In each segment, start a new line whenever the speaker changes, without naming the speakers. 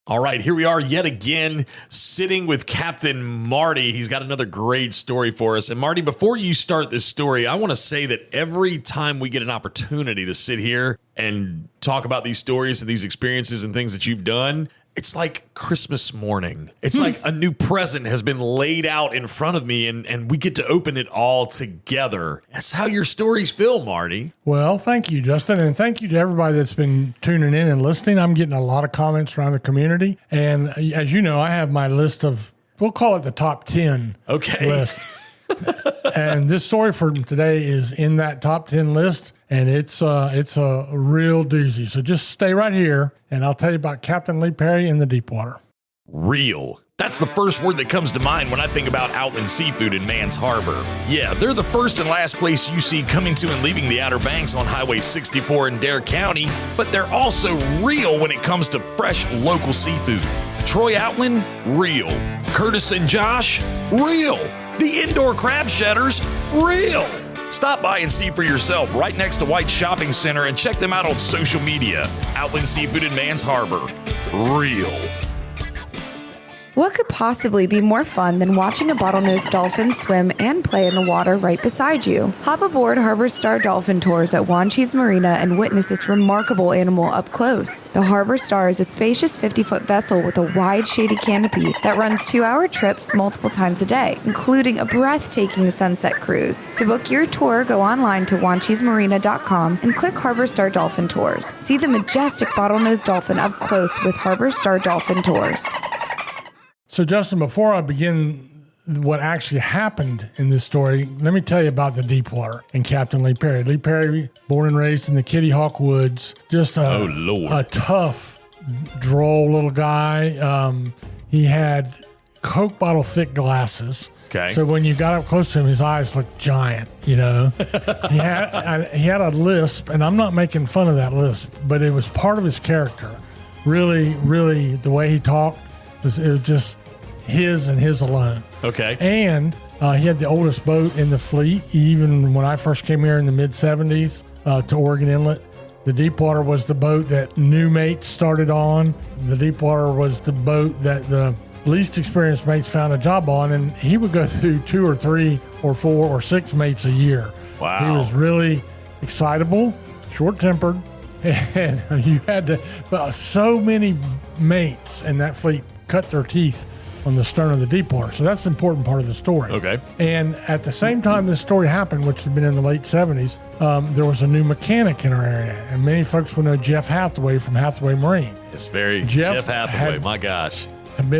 All right, here we are yet again, sitting with Captain Marty. He's got another great story for us. And Marty, before you start this story, I want to say that every time we get an opportunity to sit here and talk about these stories and these experiences and things that you've done, it's like Christmas morning. It's like a new present has been laid out in front of me, and we get to open it all together. That's how your stories feel, Marty.
Well, thank you, Justin, and thank you to everybody that's been tuning in and listening. I'm getting a lot of comments around the community, and as you know, I have my list of, we'll call it the top 10 list. And this story for today is in that top 10 list, and it's a real doozy. So just stay right here, and I'll tell you about Captain Lee Perry in the Deepwater.
Real. That's the first word that comes to mind when I think about Outland Seafood in Mans Harbor. Yeah, they're the first and last place you see coming to and leaving the Outer Banks on Highway 64 in Dare County, but they're also real when it comes to fresh local seafood. Troy Outland, real. Curtis and Josh, real. The indoor crab shedders, real. Stop by and see for yourself right next to White Shopping Center and check them out on social media. Outland Seafood in Mans Harbor, real.
What could possibly be more fun than watching a bottlenose dolphin swim and play in the water right beside you? Hop aboard Harbor Star Dolphin Tours at Hathaway Marina and witness this remarkable animal up close. The Harbor Star is a spacious 50-foot vessel with a wide, shady canopy that runs 2-hour trips multiple times a day, including a breathtaking sunset cruise. To book your tour, go online to wanchesmarina.com and click Harbor Star Dolphin Tours. See the majestic bottlenose dolphin up close with Harbor Star Dolphin Tours.
So, Justin, before I begin what actually happened in this story, let me tell you about the Deepwater and Captain Lee Perry. Lee Perry, born and raised in the Kitty Hawk Woods, just a tough, droll little guy. He had Coke bottle thick glasses.
Okay.
So when you got up close to him, his eyes looked giant, you know. he had a lisp, and I'm not making fun of that lisp, but it was part of his character. Really, really, the way he talked, it was just his and his alone.
Okay.
And he had the oldest boat in the fleet. Even when I first came here in the mid-'70s to Oregon Inlet, the Deepwater was the boat that new mates started on. The Deepwater was the boat that the least experienced mates found a job on, and he would go through 2 or 3 or 4 or 6 mates a year.
Wow.
He was really excitable, short-tempered, and you had to, but so many mates in that fleet cut their teeth on the stern of the Deepwater. So that's the important part of the story.
Okay.
And at the same time this story happened, which had been in the late 70s, there was a new mechanic in our area. And many folks will know Jeff Hathaway from Hathaway Marine.
It's very Jeff Hathaway, my gosh.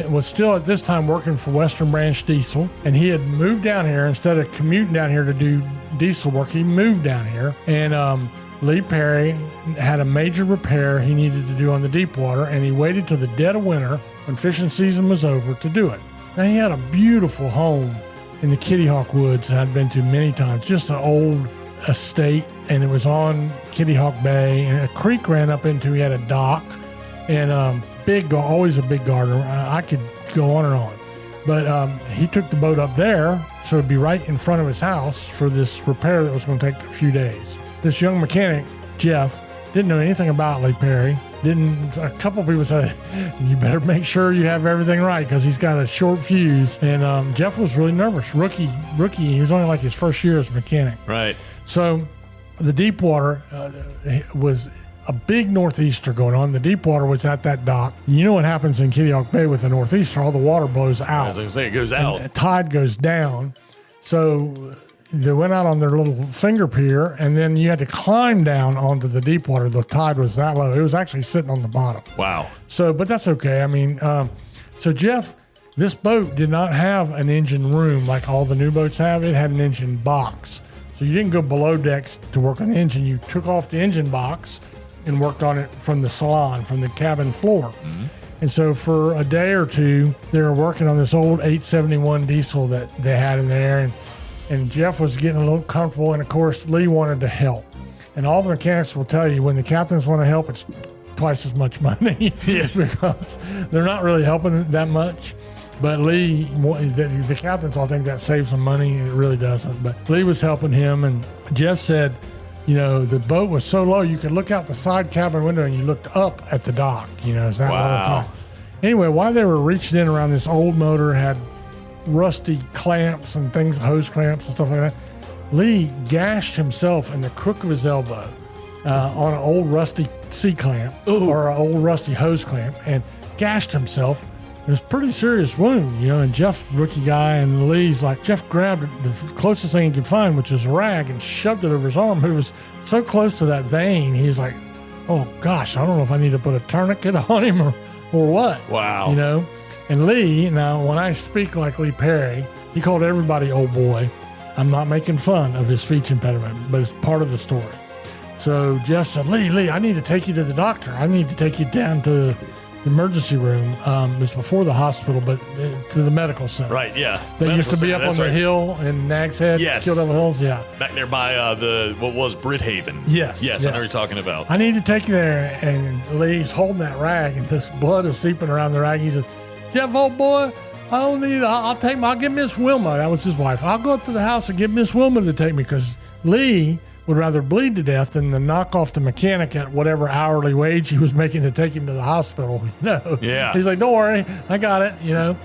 Was still at this time working for Western Branch Diesel. And he had moved down here. Instead of commuting down here to do diesel work, he moved down here. And Lee Perry had a major repair he needed to do on the Deepwater, and he waited till the dead of winter when fishing season was over to do it. Now, he had a beautiful home in the Kitty Hawk Woods that I'd been to many times, just an old estate, and it was on Kitty Hawk Bay, and a creek ran up into, he had a dock, and always a big gardener. I could go on and on. But he took the boat up there, so it'd be right in front of his house for this repair that was going to take a few days. This young mechanic, Jeff, didn't know anything about Lee Perry. A couple people said, you better make sure you have everything right because he's got a short fuse. And Jeff was really nervous. Rookie. He was only like his first year as a mechanic.
Right.
So the Deepwater was a big northeaster going on. The Deepwater was at that dock. You know what happens in Kitty Hawk Bay with the northeaster? All the water blows out.
I was going to say, it goes out.
And the tide goes down. So they went out on their little finger pier, and then you had to climb down onto the Deepwater. The tide was that low. It was actually sitting on the bottom.
Wow.
So, but that's okay. I mean, so Jeff, this boat did not have an engine room like all the new boats have. It had an engine box. So you didn't go below decks to work on the engine. You took off the engine box and worked on it from the salon, from the cabin floor. Mm-hmm. And so for a day or two, they were working on this old 871 diesel that they had in there. And Jeff was getting a little comfortable. And of course, Lee wanted to help. And all the mechanics will tell you when the captains want to help, it's twice as much money because they're not really helping that much. But Lee, the captains all think that saves some money. It really doesn't. But Lee was helping him. And Jeff said, you know, the boat was so low, you could look out the side cabin window and you looked up at the dock, you know, is that all the time. Anyway, while they were reaching in around this old motor, had rusty clamps and things, hose clamps and stuff like that, Lee gashed himself in the crook of his elbow on an old rusty C-clamp or an old rusty hose clamp, and gashed himself. It was a pretty serious wound, and Jeff, rookie guy, and Lee's like, Jeff grabbed the closest thing he could find, which was a rag, and shoved it over his arm. It was so close to that vein, he's like, oh gosh, I don't know if I need to put a tourniquet on him or what.
Wow.
And Lee, now when I speak like Lee Perry, he called everybody old boy. I'm not making fun of his speech impediment, but it's part of the story. So Jeff said, Lee, I need to take you to the doctor. I need to take you down to the emergency room. It was before the hospital, but to the medical center.
Right, yeah.
They used to be up on the hill in Nag's Head.
Yes.
Kill Devil Hills, yeah.
Back there by what was Brithaven.
Yes.
I know what you're talking about.
I need to take you there. And Lee's holding that rag, and this blood is seeping around the rag. He said, Jeff, old boy, I don't need it. I'll get Miss Wilma. That was his wife. I'll go up to the house and get Miss Wilma to take me, because Lee would rather bleed to death than to knock off the mechanic at whatever hourly wage he was making to take him to the hospital.
Yeah.
He's like, don't worry, I got it.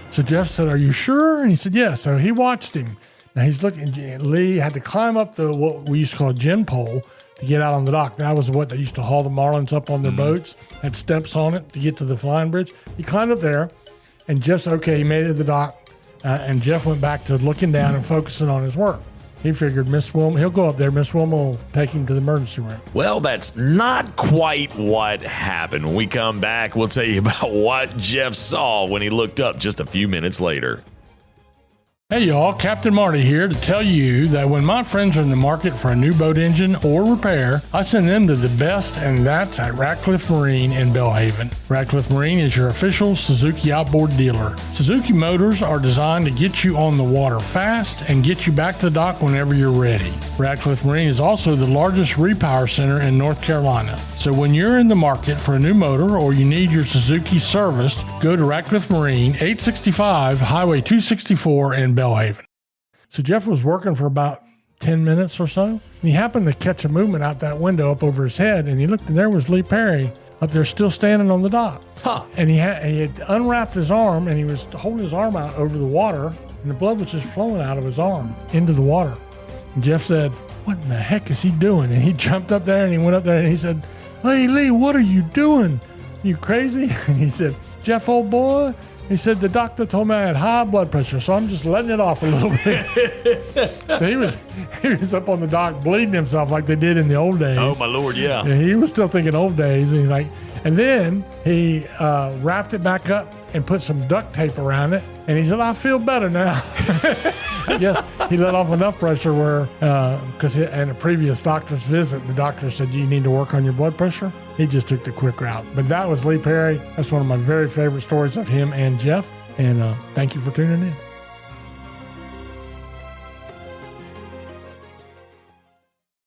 So Jeff said, are you sure? And he said, yeah. So he watched him. Now he's looking. Lee had to climb up what we used to call a gin pole to get out on the dock. That was what they used to haul the marlins up on their boats. Had steps on it to get to the flying bridge. He climbed up there, and Jeff said, okay, he made it to the dock. And Jeff went back to looking down and focusing on his work. He figured Miss Wilma, he'll go up there. Miss Wilma will take him to the emergency room.
Well, that's not quite what happened. When we come back, we'll tell you about what Jeff saw when he looked up just a few minutes later.
Hey y'all, Captain Marty here to tell you that when my friends are in the market for a new boat engine or repair, I send them to the best, and that's at Ratcliffe Marine in Belhaven. Ratcliffe Marine is your official Suzuki outboard dealer. Suzuki motors are designed to get you on the water fast and get you back to the dock whenever you're ready. Ratcliffe Marine is also the largest repower center in North Carolina. So when you're in the market for a new motor or you need your Suzuki serviced, go to Ratcliffe Marine, 865 Highway 264 in Belhaven. So Jeff was working for about 10 minutes or so, and he happened to catch a movement out that window up over his head, and he looked, and there was Lee Perry up there still standing on the dock. And he had unwrapped his arm, and he was holding his arm out over the water, and the blood was just flowing out of his arm into the water. And Jeff said, what in the heck is he doing? And he jumped up there, and he went up there, and he said, Lee, what are you doing? You crazy? And he said, Jeff, old boy, he said, the doctor told me I had high blood pressure, so I'm just letting it off a little bit. So he was up on the dock bleeding himself like they did in the old days.
Oh, my Lord, yeah.
And he was still thinking old days. And he's like, and then he wrapped it back up and put some duct tape around it. And he said, I feel better now. I guess he let off enough pressure where, because in a previous doctor's visit, the doctor said, you need to work on your blood pressure. He just took the quick route. But that was Lee Perry. That's one of my very favorite stories of him and Jeff. And thank you for tuning in.